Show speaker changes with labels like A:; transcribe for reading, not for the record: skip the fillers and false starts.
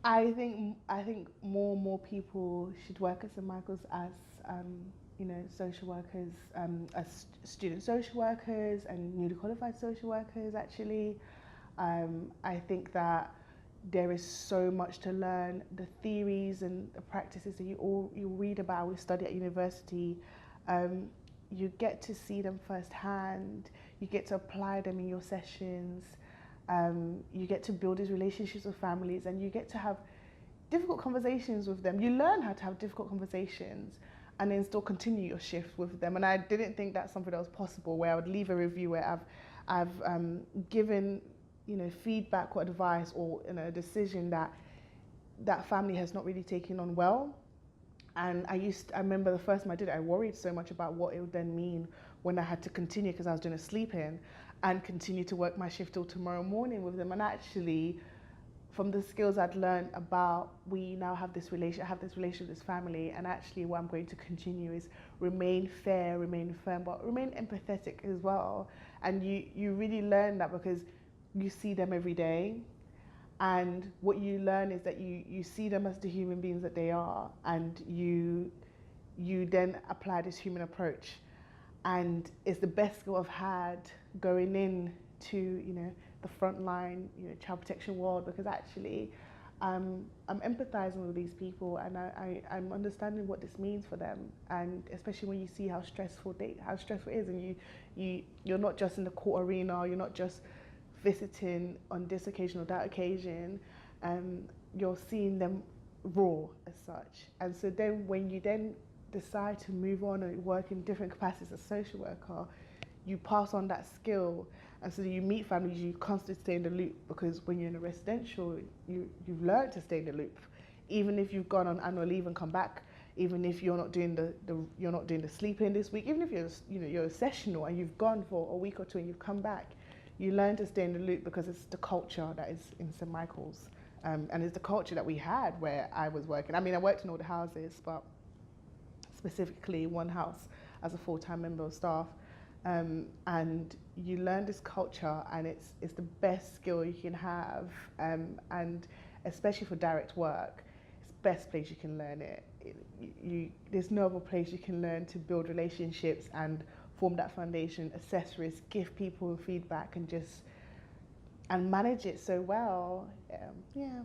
A: I think more and more people should work at St Michael's as social workers, as student social workers and newly qualified social workers. Actually, I think that there is so much to learn. The theories and the practices that you read about, we study at university. You get to see them firsthand. You get to apply them in your sessions. You get to build these relationships with families, and you get to have difficult conversations with them. You learn how to have difficult conversations and then still continue your shift with them. And I didn't think that's something that was possible, where I would leave a review where I've given feedback or advice or a decision that that family has not really taken on well. And I remember the first time I did it, I worried so much about what it would then mean when I had to continue, because I was doing a sleep in, and continue to work my shift till tomorrow morning with them. And actually, from the skills I'd learned about, we now have this relation, I have this relationship with this family, and actually what I'm going to continue is remain fair, remain firm, but remain empathetic as well. And you really learn that because you see them every day, and what you learn is that you see them as the human beings that they are, and you then apply this human approach. And it's the best skill I've had going in to the frontline child protection world, because actually I'm empathizing with these people, and I'm understanding what this means for them, and especially when you see how stressful it is, and you're not just in the court arena, you're not just visiting on this occasion or that occasion, you're seeing them raw as such. And so then when you then decide to move on and work in different capacities as a social worker, you pass on that skill. And so you meet families, you constantly stay in the loop, because when you're in a residential, you've learned to stay in the loop. Even if you've gone on annual leave and come back, even if you're not doing the sleep in this week, even if you're a sessional and you've gone for a week or two and you've come back, you learn to stay in the loop, because it's the culture that is in St Michael's, and it's the culture that we had where I was working. I mean, I worked in all the houses, but specifically one house as a full-time member of staff, and you learn this culture, and it's the best skill you can have, and especially for direct work, it's the best place you can learn it. There's no other place you can learn to build relationships and form that foundation, assess risk, give people feedback, and manage it so well. Yeah.